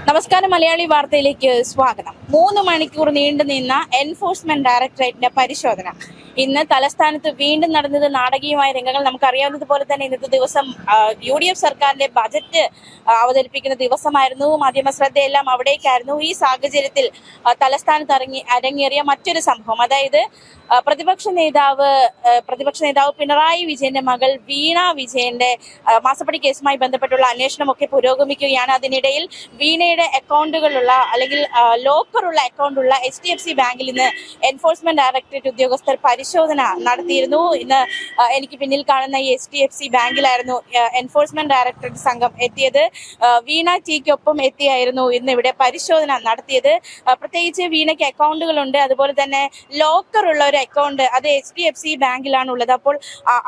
നമസ്കാരം, മലയാളി വാർത്തയിലേക്ക് സ്വാഗതം. 3 മണിക്കൂർ നീണ്ടുനിന്ന എൻഫോഴ്സ്മെന്റ് ഡയറക്ടറേറ്റിന്റെ പരിശോധന ഇന്ന് തലസ്ഥാനത്ത് വീണ്ടും നടന്നത് നാടകീയമായ രംഗങ്ങൾ. നമുക്കറിയാവുന്നതുപോലെ തന്നെ ഇന്നത്തെ ദിവസം UDF സർക്കാരിന്റെ ബജറ്റ് അവതരിപ്പിക്കുന്ന ദിവസമായിരുന്നു. മാധ്യമ ശ്രദ്ധയെല്ലാം അവിടേക്കായിരുന്നു. ഈ സാഹചര്യത്തിൽ തലസ്ഥാനത്ത് അരങ്ങേറിയ മറ്റൊരു സംഭവം, അതായത് പ്രതിപക്ഷ നേതാവ് പിണറായി വിജയന്റെ മകൾ വീണ വിജയന്റെ മാസപ്പടി കേസുമായി ബന്ധപ്പെട്ടുള്ള അന്വേഷണമൊക്കെ പുരോഗമിക്കുകയാണ്. അതിനിടയിൽ വീണയുടെ അക്കൗണ്ടുകളുള്ള അല്ലെങ്കിൽ ലോക്കറുള്ള അക്കൗണ്ടുള്ള HDFC ബാങ്കിൽ ഇന്ന് എൻഫോഴ്സ്മെന്റ് ഡയറക്ടറേറ്റ് ഉദ്യോഗസ്ഥർ പരിശോധന നടത്തിയിരുന്നു. ഇന്ന് എനിക്ക് പിന്നിൽ കാണുന്ന ഈ HDFC ബാങ്കിലായിരുന്നു എൻഫോഴ്സ്മെന്റ് ഡയറക്ടറേറ്റ് സംഘം എത്തിയത്. വീണ ടിക്കൊപ്പം എത്തിയായിരുന്നു ഇന്ന് ഇവിടെ പരിശോധന നടത്തിയത്. പ്രത്യേകിച്ച് വീണയ്ക്ക് അക്കൗണ്ടുകളുണ്ട്, അതുപോലെ തന്നെ ലോക്കറുള്ള ഒരു അക്കൗണ്ട് അത് HDFC ബാങ്കിലാണ് ഉള്ളത്. അപ്പോൾ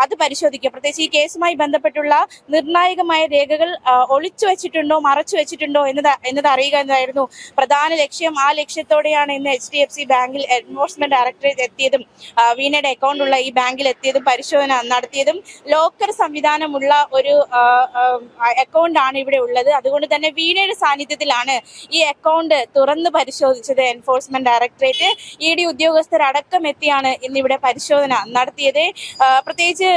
അത് പരിശോധിക്കുക. പ്രത്യേകിച്ച് ഈ കേസുമായി ബന്ധപ്പെട്ടുള്ള നിർണായകമായ രേഖകൾ ഒളിച്ചു വെച്ചിട്ടുണ്ടോ മറച്ചു വെച്ചിട്ടുണ്ടോ എന്നത് അറിയുക എന്നതായിരുന്നു പ്രധാന ലക്ഷ്യം. ആ ലക്ഷ്യത്തോടെയാണ് ഇന്ന് HDFC ബാങ്കിൽ എൻഫോഴ്സ്മെന്റ് ഡയറക്ടറേറ്റ് എത്തിയതും വീണയുടെ അക്കൗണ്ടുള്ള ഈ ബാങ്കിൽ എത്തിയതും പരിശോധന നടത്തിയതും. ലോക്കർ സംവിധാനമുള്ള ഒരു അക്കൗണ്ട് ആണ് ഇവിടെ ഉള്ളത്. അതുകൊണ്ട് തന്നെ വീണയുടെ സാന്നിധ്യത്തിലാണ് ഈ അക്കൗണ്ട് തുറന്ന് പരിശോധിച്ചത് എൻഫോഴ്സ്മെന്റ് ഡയറക്ടറേറ്റ്. ED ഉദ്യോഗസ്ഥരടക്കം എത്തിയാണ് ഇന്നിവിടെ പരിശോധന നടത്തിയത്. പ്രത്യേകിച്ച്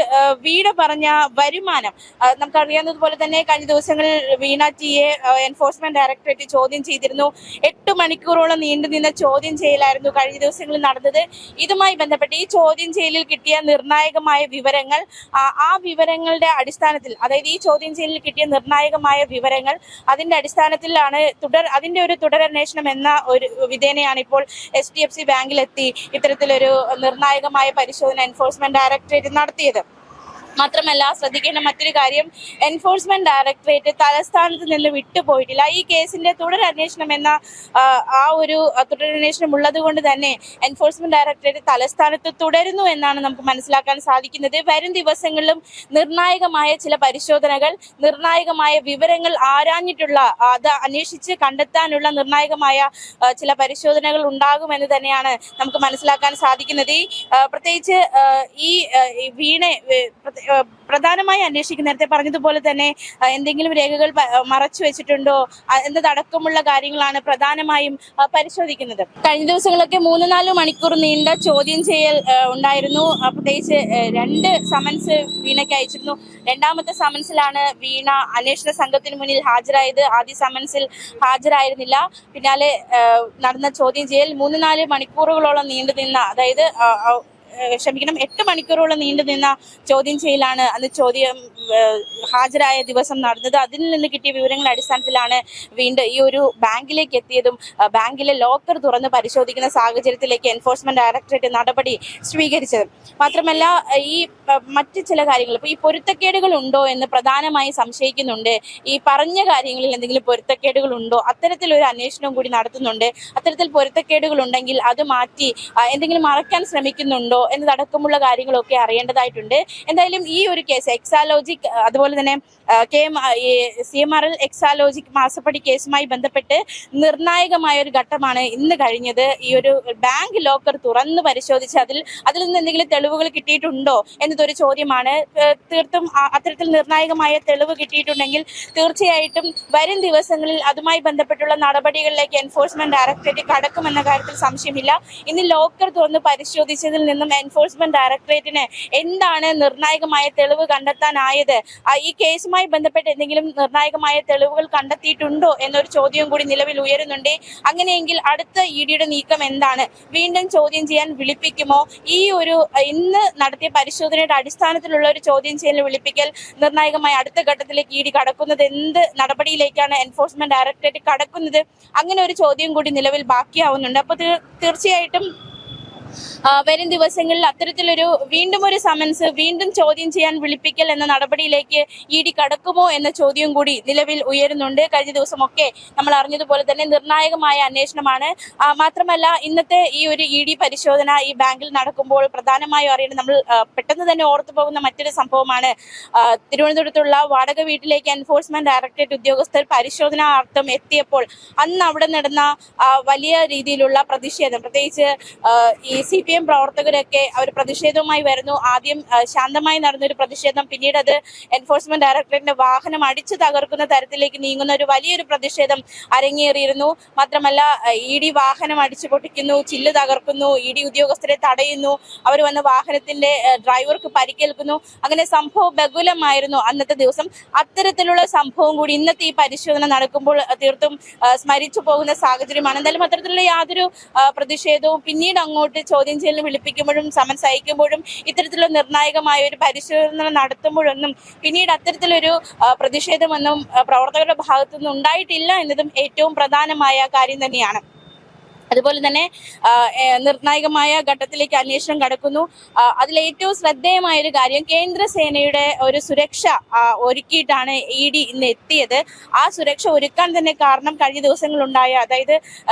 വീണ പറഞ്ഞ വരുമാനം നമുക്കറിയാവുന്നതുപോലെ തന്നെ കഴിഞ്ഞ ദിവസങ്ങളിൽ വീണ ടിയെ എൻഫോഴ്സ്മെന്റ് ഡയറക്ടറേറ്റ് ചോദ്യം ചെയ്തിരുന്നു. 8 മണിക്കൂറോളം നീണ്ടുനിന്ന ചോദ്യം ചെയ്യലായിരുന്നു കഴിഞ്ഞ ദിവസങ്ങളിൽ നടന്നത്. ഇതുമായി ബന്ധപ്പെട്ട് ഈ ചോദ്യം ചെയ്യലിൽ കിട്ടിയ നിർണായകമായ വിവരങ്ങൾ, ആ വിവരങ്ങളുടെ അടിസ്ഥാനത്തിൽ, അതായത് ഈ ചോദ്യം ചെയ്യലിൽ കിട്ടിയ നിർണായകമായ വിവരങ്ങൾ അതിന്റെ അടിസ്ഥാനത്തിലാണ് അതിന്റെ ഒരു തുടരന്വേഷണം എന്ന ഒരു വിധേനയാണ് ഇപ്പോൾ HDFC ബാങ്കിലെത്തി ഇത്തരത്തിലൊരു നിർണായകമായ പരിശോധന എൻഫോഴ്സ്മെന്റ് ഡയറക്ടറേറ്റ് നടത്തിയത്. മാത്രമല്ല, ശ്രദ്ധിക്കേണ്ട മറ്റൊരു കാര്യം, എൻഫോഴ്സ്മെന്റ് ഡയറക്ടറേറ്റ് തലസ്ഥാനത്ത് നിന്ന് വിട്ടുപോയിട്ടില്ല. ഈ കേസിന്റെ തുടരന്വേഷണം എന്ന ആ ഒരു തുടരന്വേഷണം ഉള്ളത് കൊണ്ട് തന്നെ എൻഫോഴ്സ്മെന്റ് ഡയറക്ടറേറ്റ് തലസ്ഥാനത്ത് തുടരുന്നു എന്നാണ് നമുക്ക് മനസ്സിലാക്കാൻ സാധിക്കുന്നത്. വരും ദിവസങ്ങളിലും നിർണായകമായ ചില പരിശോധനകൾ, നിർണായകമായ വിവരങ്ങൾ ആരാഞ്ഞിട്ടുള്ള, അത് അന്വേഷിച്ച് കണ്ടെത്താനുള്ള നിർണായകമായ ചില പരിശോധനകൾ ഉണ്ടാകുമെന്ന് തന്നെയാണ് നമുക്ക് മനസ്സിലാക്കാൻ സാധിക്കുന്നത്. പ്രത്യേകിച്ച് ഈ വീണ പ്രധാനമായി അന്വേഷിക്കുന്ന, നേരത്തെ പറഞ്ഞതുപോലെ തന്നെ എന്തെങ്കിലും രേഖകൾ മറച്ചു വെച്ചിട്ടുണ്ടോ എന്നതടക്കമുള്ള കാര്യങ്ങളാണ് പ്രധാനമായും പരിശോധിക്കുന്നത്. കഴിഞ്ഞ ദിവസങ്ങളൊക്കെ 3-4 മണിക്കൂർ നീണ്ട ചോദ്യം ചെയ്യൽ ഉണ്ടായിരുന്നു. പ്രത്യേകിച്ച് 2 സമൻസ് വീണയ്ക്ക് അയച്ചിരുന്നു. രണ്ടാമത്തെ സമൻസിലാണ് വീണ അന്വേഷണ സംഘത്തിന് മുന്നിൽ ഹാജരായത്. ആദ്യ സമൻസിൽ ഹാജരായിരുന്നില്ല. പിന്നാലെ നടന്ന ചോദ്യം ചെയ്യൽ 3-4 മണിക്കൂറുകളോളം നീണ്ടു നിന്ന, അതായത് 8 മണിക്കൂറോളം നീണ്ടുനിന്ന ചോദ്യം ചെയ്യലാണ് അന്ന് ഹാജരായ ദിവസം നടന്നത്. അതിൽ നിന്ന് കിട്ടിയ വിവരങ്ങളുടെ അടിസ്ഥാനത്തിലാണ് വീണ്ടും ഈ ഒരു ബാങ്കിലേക്ക് എത്തിയതും ബാങ്കിലെ ലോക്കർ തുറന്ന് പരിശോധിക്കുന്ന സാഹചര്യത്തിലേക്ക് എൻഫോഴ്സ്മെന്റ് ഡയറക്ടറേറ്റ് നടപടി സ്വീകരിച്ചത്. മാത്രമല്ല, ഈ മറ്റ് ചില കാര്യങ്ങൾ, ഇപ്പോൾ ഈ പൊരുത്തക്കേടുകൾ ഉണ്ടോ എന്ന് പ്രധാനമായി സംശയിക്കുന്നുണ്ട്. ഈ പറഞ്ഞ കാര്യങ്ങളിൽ എന്തെങ്കിലും പൊരുത്തക്കേടുകൾ ഉണ്ടോ, അത്തരത്തിലൊരു അന്വേഷണം കൂടി നടത്തുന്നുണ്ട്. അത്തരത്തിൽ പൊരുത്തക്കേടുകൾ ഉണ്ടെങ്കിൽ അത് മാറ്റി എന്തെങ്കിലും മറയ്ക്കാൻ ശ്രമിക്കുന്നുണ്ടോ എന്നതടക്കമുള്ള കാര്യങ്ങളൊക്കെ അറിയേണ്ടതായിട്ടുണ്ട്. എന്തായാലും ഈ ഒരു കേസ് എക്സാലോജിക്, അതുപോലെ തന്നെ CMRL എക്സാലോജിക് മാസപ്പടി കേസുമായി ബന്ധപ്പെട്ട് നിർണായകമായ ഒരു ഘട്ടമാണ് ഇന്ന് കഴിഞ്ഞത്. ഈ ഒരു ബാങ്ക് ലോക്കർ തുറന്ന് പരിശോധിച്ച് അതിൽ നിന്ന് എന്തെങ്കിലും തെളിവുകൾ കിട്ടിയിട്ടുണ്ടോ എന്നതൊരു ചോദ്യമാണ്. തീർത്തും അത്തരത്തിൽ നിർണായകമായ തെളിവ് കിട്ടിയിട്ടുണ്ടെങ്കിൽ തീർച്ചയായിട്ടും വരും ദിവസങ്ങളിൽ അതുമായി ബന്ധപ്പെട്ടുള്ള നടപടികളിലേക്ക് എൻഫോഴ്സ്മെന്റ് ഡയറക്ടറേറ്റ് കടക്കുമെന്ന കാര്യത്തിൽ സംശയമില്ല. ഇന്ന് ലോക്കർ തുറന്ന് പരിശോധിച്ചതിൽ നിന്നും എൻഫോഴ്സ്മെന്റ് ഡയറക്ടറേറ്റിന് എന്താണ് നിർണായകമായ തെളിവ് കണ്ടെത്താനായത്, ഈ കേസുമായി ബന്ധപ്പെട്ട് എന്തെങ്കിലും നിർണായകമായ തെളിവുകൾ കണ്ടെത്തിയിട്ടുണ്ടോ എന്നൊരു ചോദ്യം കൂടി നിലവിൽ ഉയരുന്നുണ്ട്. അങ്ങനെയെങ്കിൽ അടുത്ത EDയുടെ നീക്കം എന്താണ്? വീണ്ടും ചോദ്യം ചെയ്യാൻ വിളിപ്പിക്കുമോ? ഈ ഒരു ഇന്ന് നടത്തിയ പരിശോധനയുടെ അടിസ്ഥാനത്തിലുള്ള ഒരു ചോദ്യം ചെയ്യൽ വിളിപ്പിക്കൽ നിർണായകമായ അടുത്ത ഘട്ടത്തിലേക്ക് ED കടക്കുന്നത്, എന്ത് നടപടിയിലേക്കാണ് എൻഫോഴ്സ്മെന്റ് ഡയറക്ടറേറ്റ് കടക്കുന്നത്? അങ്ങനെ ഒരു ചോദ്യം കൂടി നിലവിൽ ബാക്കിയാവുന്നുണ്ട്. അപ്പോൾ തീർച്ചയായിട്ടും വരും ദിവസങ്ങളിൽ അത്തരത്തിലൊരു വീണ്ടും ഒരു സമൻസ്, വീണ്ടും ചോദ്യം ചെയ്യാൻ വിളിപ്പിക്കൽ എന്ന നടപടിയിലേക്ക് ED കടക്കുമോ എന്ന ചോദ്യം കൂടി നിലവിൽ ഉയരുന്നുണ്ട്. കഴിഞ്ഞ ദിവസമൊക്കെ നമ്മൾ അറിഞ്ഞതുപോലെ തന്നെ നിർണായകമായ അന്വേഷണമാണ്. മാത്രമല്ല, ഇന്നത്തെ ഈ ഒരു ED പരിശോധന ഈ ബാങ്കിൽ നടക്കുമ്പോൾ പ്രധാനമായും അറിയേണ്ടത്, നമ്മൾ പെട്ടെന്ന് തന്നെ ഓർത്തു പോകുന്ന മറ്റൊരു സംഭവമാണ്, തിരുവനന്തപുരത്തുള്ള വാടക വീട്ടിലേക്ക് എൻഫോഴ്സ്മെന്റ് ഡയറക്ടറേറ്റ് ഉദ്യോഗസ്ഥർ പരിശോധനാർത്ഥം എത്തിയപ്പോൾ അന്ന് അവിടെ നടന്ന വലിയ രീതിയിലുള്ള പ്രതിഷേധം, പ്രത്യേകിച്ച് ഈ CPM പ്രവർത്തകരൊക്കെ അവർ പ്രതിഷേധവുമായി വരുന്നു. ആദ്യം ശാന്തമായി നടന്നൊരു പ്രതിഷേധം പിന്നീട് അത് എൻഫോഴ്സ്മെന്റ് ഡയറക്ടറേറ്റിന്റെ വാഹനം അടിച്ചു തകർക്കുന്ന തരത്തിലേക്ക് നീങ്ങുന്ന ഒരു വലിയൊരു പ്രതിഷേധം അരങ്ങേറിയിരുന്നു. മാത്രമല്ല ED വാഹനം അടിച്ചു പൊട്ടിക്കുന്നു, ചില്ല് തകർക്കുന്നു, ED ഉദ്യോഗസ്ഥരെ തടയുന്നു, അവർ വന്ന വാഹനത്തിന്റെ ഡ്രൈവർക്ക് പരിക്കേൽക്കുന്നു. അങ്ങനെ സംഭവം ബഹുലമായിരുന്നു അന്നത്തെ ദിവസം. അത്തരത്തിലുള്ള സംഭവം കൂടി ഇന്നത്തെ ഈ പരിശോധന നടക്കുമ്പോൾ തീർത്തും സ്മരിച്ചു പോകുന്ന സാഹചര്യമാണ്. എന്തായാലും അത്തരത്തിലുള്ള യാതൊരു പ്രതിഷേധവും പിന്നീട് അങ്ങോട്ട് ചോദ്യം ചെയ്യലിന് വിളിപ്പിക്കുമ്പോഴും സമൻസ് അയക്കുമ്പോഴും ഇത്തരത്തിലുള്ള നിർണായകമായ ഒരു പരിശോധന നടത്തുമ്പോഴൊന്നും പിന്നീട് അത്തരത്തിലൊരു പ്രതിഷേധമൊന്നും പ്രവർത്തകരുടെ ഭാഗത്തുനിന്ന് ഉണ്ടായിട്ടില്ല എന്നതും ഏറ്റവും പ്രധാനമായ കാര്യം തന്നെയാണ്. അതുപോലെ തന്നെ നിർണായകമായ ഘട്ടത്തിലേക്ക് അന്വേഷണം കടക്കുന്നു. അതിലേറ്റവും ശ്രദ്ധേയമായ ഒരു കാര്യം കേന്ദ്രസേനയുടെ ഒരു സുരക്ഷ ഒരുക്കിയിട്ടാണ് ED ഇന്ന് എത്തിയത്. ആ സുരക്ഷ ഒരുക്കാൻ തന്നെ കാരണം കഴിഞ്ഞ ദിവസങ്ങളുണ്ടായ, അതായത്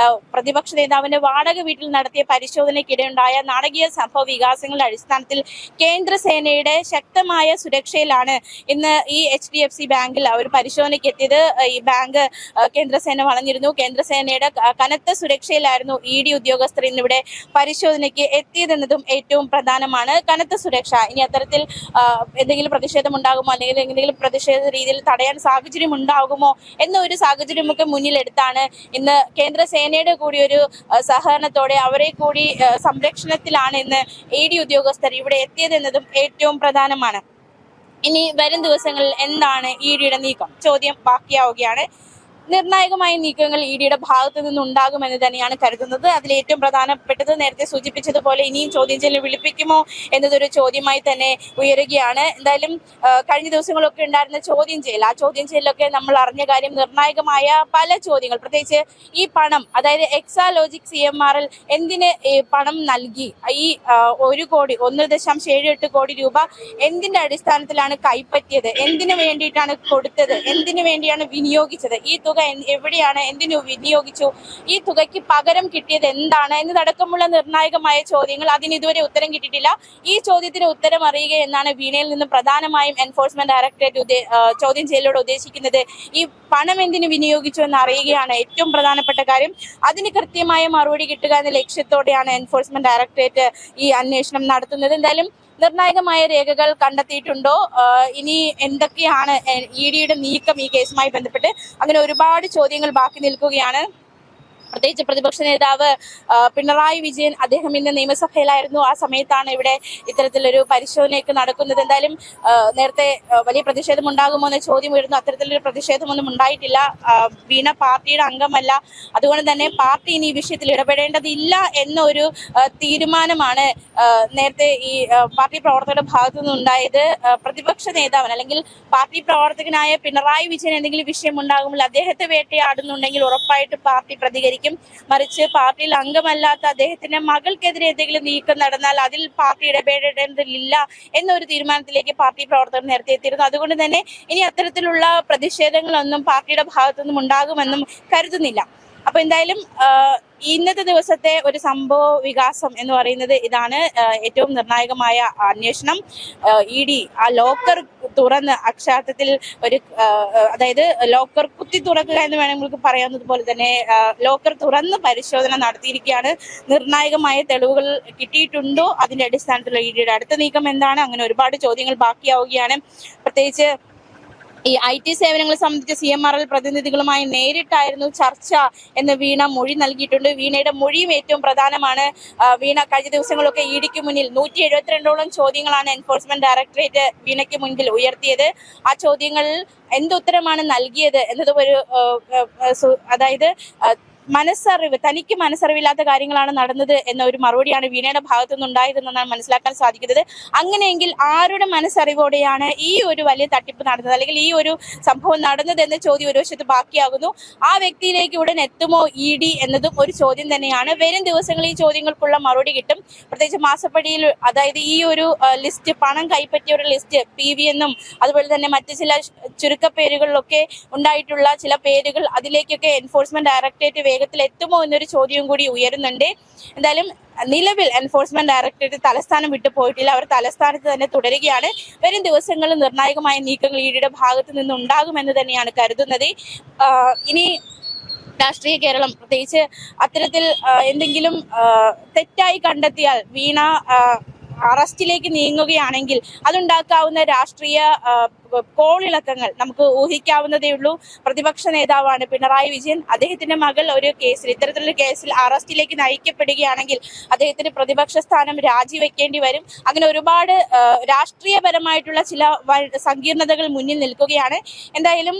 പ്രതിപക്ഷ നേതാവിന്റെ വാടക വീട്ടിൽ നടത്തിയ പരിശോധനയ്ക്കിടെയുണ്ടായ നാടകീയ സംഭവ വികാസങ്ങളുടെ അടിസ്ഥാനത്തിൽ കേന്ദ്രസേനയുടെ ശക്തമായ സുരക്ഷയിലാണ് ഇന്ന് ഈ HDFC ബാങ്കിൽ അവർ പരിശോധനയ്ക്ക് എത്തിയത്. ഈ ബാങ്ക് കേന്ദ്രസേന വളഞ്ഞിരുന്നു. കേന്ദ്രസേനയുടെ കനത്ത സുരക്ഷയിലായിരുന്നു ED ഉദ്യോഗസ്ഥർ ഇന്നിവിടെ പരിശോധനയ്ക്ക് എത്തിയതെന്നതും ഏറ്റവും പ്രധാനമാണ്. കനത്ത സുരക്ഷ. ഇനി അത്തരത്തിൽ എന്തെങ്കിലും പ്രതിഷേധം ഉണ്ടാകുമോ, അല്ലെങ്കിൽ എന്തെങ്കിലും പ്രതിഷേധ രീതിയിൽ തടയാൻ സാഹചര്യം ഉണ്ടാകുമോ എന്ന ഒരു സാഹചര്യമൊക്കെ മുന്നിലെടുത്താണ് ഇന്ന് കേന്ദ്രസേനയുടെ കൂടി ഒരു സഹകരണത്തോടെ അവരെ കൂടി സംരക്ഷണത്തിലാണ് ഇന്ന് ED ഉദ്യോഗസ്ഥർ ഇവിടെ എത്തിയതെന്നതും ഏറ്റവും പ്രധാനമാണ്. ഇനി വരും ദിവസങ്ങളിൽ എന്താണ് EDയുടെ നീക്കം? ചോദ്യം ബാക്കിയാവുകയാണ്. നിർണായകമായ നീക്കങ്ങൾ EDയുടെ ഭാഗത്തു നിന്നുണ്ടാകുമെന്ന് തന്നെയാണ് കരുതുന്നത്. അതിൽ ഏറ്റവും പ്രധാനപ്പെട്ടത് നേരത്തെ സൂചിപ്പിച്ചതുപോലെ ഇനിയും ചോദ്യം ചെയ്യലിന് വിളിപ്പിക്കുമോ എന്നതൊരു ചോദ്യമായി തന്നെ ഉയരുകയാണ്. എന്തായാലും കഴിഞ്ഞ ദിവസങ്ങളൊക്കെ ഉണ്ടായിരുന്ന ചോദ്യം ചെയ്യൽ, ആ ചോദ്യം ചെയ്യലൊക്കെ നമ്മൾ അറിഞ്ഞ കാര്യം നിർണായകമായ പല ചോദ്യങ്ങൾ, പ്രത്യേകിച്ച് ഈ പണം, അതായത് എക്സാലോജിക് CMRL എന്തിന് പണം നൽകി, ഈ 1.78 കോടി രൂപ എന്തിന്റെ അടിസ്ഥാനത്തിലാണ് കൈപ്പറ്റിയത്, എന്തിനു വേണ്ടിയിട്ടാണ് കൊടുത്തത്, എന്തിനു വേണ്ടിയാണ് വിനിയോഗിച്ചത്, ഈ തുക എവിടെയാണ്, എന്തിനു വിനിയോഗിച്ചു, ഈ തുകയ്ക്ക് പകരം കിട്ടിയത് എന്താണ് എന്നതടക്കമുള്ള നിർണായകമായ ചോദ്യങ്ങൾ. അതിന് ഇതുവരെ ഉത്തരം കിട്ടിയിട്ടില്ല. ഈ ചോദ്യത്തിന് ഉത്തരം അറിയുക എന്നാണ് വീണയിൽ നിന്ന് പ്രധാനമായും എൻഫോഴ്സ്മെന്റ് ഡയറക്ടറേറ്റ് ചോദ്യം ചെയ്യലോട് ഉദ്ദേശിക്കുന്നത്. ഈ പണം എന്തിനു വിനിയോഗിച്ചു എന്ന് അറിയുകയാണ് ഏറ്റവും പ്രധാനപ്പെട്ട കാര്യം. അതിന് കൃത്യമായ മറുപടി കിട്ടുക എന്ന ലക്ഷ്യത്തോടെയാണ് എൻഫോഴ്സ്മെന്റ് ഡയറക്ടറേറ്റ് ഈ അന്വേഷണം നടത്തുന്നത്. എന്തായാലും നിർണായകമായ രേഖകൾ കണ്ടെത്തിയിട്ടുണ്ടോ, ഇനി എന്തൊക്കെയാണ് EDയുടെ നീക്കം ഈ കേസുമായി ബന്ധപ്പെട്ട്, അങ്ങനെ ഒരുപാട് ചോദ്യങ്ങൾ ബാക്കി നിൽക്കുകയാണ്. പ്രത്യേകിച്ച് പ്രതിപക്ഷ നേതാവ് പിണറായി വിജയൻ, അദ്ദേഹം ഇന്ന് നിയമസഭയിലായിരുന്നു. ആ സമയത്താണ് ഇവിടെ ഇത്തരത്തിലൊരു പരിശോധനയൊക്കെ നടക്കുന്നത്. എന്തായാലും നേരത്തെ വലിയ പ്രതിഷേധം ഉണ്ടാകുമോ എന്ന ചോദ്യം ഉയർന്നു. അത്തരത്തിലൊരു പ്രതിഷേധമൊന്നും ഉണ്ടായിട്ടില്ല. വീണ പാർട്ടിയുടെ അംഗമല്ല, അതുകൊണ്ട് തന്നെ പാർട്ടി ഇനി ഈ വിഷയത്തിൽ ഇടപെടേണ്ടതില്ല എന്നൊരു തീരുമാനമാണ് നേരത്തെ ഈ പാർട്ടി പ്രവർത്തകരുടെ ഭാഗത്തു നിന്നുണ്ടായത്. പ്രതിപക്ഷ നേതാവിന് അല്ലെങ്കിൽ പാർട്ടി പ്രവർത്തകനായ പിണറായി വിജയൻ എന്തെങ്കിലും വിഷയം ഉണ്ടാകുമ്പോൾ അദ്ദേഹത്തെ വേട്ടയാടുന്നുണ്ടെങ്കിൽ ഉറപ്പായിട്ട് പാർട്ടി പ്രതികരിക്കും. മറിച്ച് പാർട്ടിയിൽ അംഗമല്ലാത്ത അദ്ദേഹത്തിന്റെ മകൾക്കെതിരെ എന്തെങ്കിലും നീക്കം നടന്നാൽ അതിൽ പാർട്ടി ഇടപെടേണ്ടതില്ല എന്നൊരു തീരുമാനത്തിലേക്ക് പാർട്ടി പ്രവർത്തകർ നേരത്തെ എത്തിയിരുന്നു. അതുകൊണ്ട് തന്നെ ഇനി അത്തരത്തിലുള്ള പ്രതിഷേധങ്ങളൊന്നും പാർട്ടിയുടെ ഭാഗത്തുനിന്നും ഉണ്ടാകുമെന്നും കരുതുന്നില്ല. അപ്പൊ എന്തായാലും ഇന്നത്തെ ദിവസത്തെ ഒരു സംഭവ വികാസം എന്ന് പറയുന്നത് ഇതാണ്. ഏറ്റവും നിർണായകമായ അന്വേഷണം. ED ആ ലോക്കർ തുറന്ന് അക്ഷരാർത്ഥത്തിൽ ഒരു, അതായത് ലോക്കർ കുത്തി തുറക്കുക എന്ന് വേണമെങ്കിൽ നമുക്ക് പറയാവുന്നതുപോലെ തന്നെ ലോക്കർ തുറന്ന് പരിശോധന നടത്തിയിരിക്കുകയാണ്. നിർണായകമായ തെളിവുകൾ കിട്ടിയിട്ടുണ്ടോ, അതിന്റെ അടിസ്ഥാനത്തിലുള്ള EDയുടെ അടുത്ത നീക്കം എന്താണ്, അങ്ങനെ ഒരുപാട് ചോദ്യങ്ങൾ ബാക്കിയാവുകയാണ്. പ്രത്യേകിച്ച് ഈ IT സേവനങ്ങളെ സംബന്ധിച്ച് CMRL പ്രതിനിധികളുമായി നേരിട്ടായിരുന്നു ചർച്ച എന്ന് വീണ മൊഴി നൽകിയിട്ടുണ്ട്. വീണയുടെ മൊഴിയും ഏറ്റവും പ്രധാനമാണ്. വീണ കഴിഞ്ഞ ദിവസങ്ങളൊക്കെ EDക്ക് മുന്നിൽ 172ഓളം ചോദ്യങ്ങളാണ് എൻഫോഴ്സ്മെന്റ് ഡയറക്ടറേറ്റ് വീണയ്ക്ക് മുൻപിൽ ഉയർത്തിയത്. ആ ചോദ്യങ്ങളിൽ എന്തുത്തരമാണ് നൽകിയത് എന്നത് ഒരു, അതായത് തനിക്ക് മനസ്സറിവില്ലാത്ത കാര്യങ്ങളാണ് നടന്നത് എന്ന ഒരു മറുപടിയാണ് വീണയുടെ ഭാഗത്തു നിന്നുണ്ടായതെന്നാണ് മനസ്സിലാക്കാൻ സാധിക്കുന്നത്. അങ്ങനെയെങ്കിൽ ആരുടെ മനസ്സറിവോടെയാണ് ഈ ഒരു വലിയ തട്ടിപ്പ് നടന്നത്, അല്ലെങ്കിൽ ഈ ഒരു സംഭവം നടന്നത് എന്ന ചോദ്യം ഒരു വശത്ത് ബാക്കിയാകുന്നു. ആ വ്യക്തിയിലേക്ക് ഉടൻ എത്തുമോ ED എന്നതും ഒരു ചോദ്യം തന്നെയാണ്. വരും ദിവസങ്ങളിൽ ഈ ചോദ്യങ്ങൾക്കുള്ള മറുപടി കിട്ടും. പ്രത്യേകിച്ച് മാസപ്പടിയിൽ, അതായത് ഈ ഒരു ലിസ്റ്റ്, പണം കൈപ്പറ്റിയ ഒരു ലിസ്റ്റ്, PV എന്നും അതുപോലെ തന്നെ മറ്റു ചില ചുരുക്കപ്പേരുകളിലൊക്കെ ഉണ്ടായിട്ടുള്ള ചില പേരുകൾ, അതിലേക്കൊക്കെ എൻഫോഴ്സ്മെന്റ് ഡയറക്ടറേറ്റ് വേഗത്തിൽ എത്തുമോ എന്നൊരു ചോദ്യം കൂടി ഉയരുന്നുണ്ട്. എന്തായാലും നിലവിൽ എൻഫോഴ്സ്മെന്റ് ഡയറക്ടറേറ്റ് തലസ്ഥാനം വിട്ടു പോയിട്ടില്ല. അവർ തലസ്ഥാനത്ത് തന്നെ തുടരുകയാണ്. വരും ദിവസങ്ങളിൽ നിർണായകമായ നീക്കങ്ങൾ EDയുടെ ഭാഗത്ത് നിന്നുണ്ടാകുമെന്ന് തന്നെയാണ് കരുതുന്നത്. ഇനി രാഷ്ട്രീയ കേരളം പ്രത്യേകിച്ച് അത്തരത്തിൽ എന്തെങ്കിലും തെറ്റായി കണ്ടെത്തിയാൽ വീണ അറസ്റ്റിലേക്ക് നീങ്ങുകയാണെങ്കിൽ അതുണ്ടാക്കാവുന്ന രാഷ്ട്രീയ കോളിളക്കങ്ങൾ നമുക്ക് ഊഹിക്കാവുന്നതേ ഉള്ളൂ. പ്രതിപക്ഷ നേതാവാണ് പിണറായി വിജയൻ. അദ്ദേഹത്തിന്റെ മകൾ ഒരു കേസിൽ, ഇത്തരത്തിലുള്ള കേസിൽ അറസ്റ്റിലേക്ക് നയിക്കപ്പെടുകയാണെങ്കിൽ അദ്ദേഹത്തിന് പ്രതിപക്ഷ സ്ഥാനം രാജിവെക്കേണ്ടി വരും. അങ്ങനെ ഒരുപാട് രാഷ്ട്രീയപരമായിട്ടുള്ള ചില സങ്കീർണതകൾ മുന്നിൽ നിൽക്കുകയാണ്. എന്തായാലും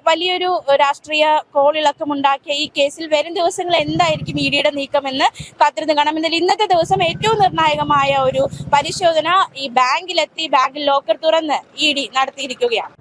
വലിയൊരു രാഷ്ട്രീയ കോളിളക്കമുണ്ടാക്കിയ ഈ കേസിൽ വരും ദിവസങ്ങൾ എന്തായിരിക്കും ഇഡിയുടെ നീക്കമെന്ന് കാത്തിരുന്ന് കാണാം. എന്നാൽ ഇന്നത്തെ ദിവസം ഏറ്റവും നിർണായകമായ ഒരു പരിശോധന ഈ ബാങ്കിലെത്തി ബാങ്കിൽ ലോക്കർ തുറന്ന് ഇഡി നടത്തിയിരിക്കുകയാണ്.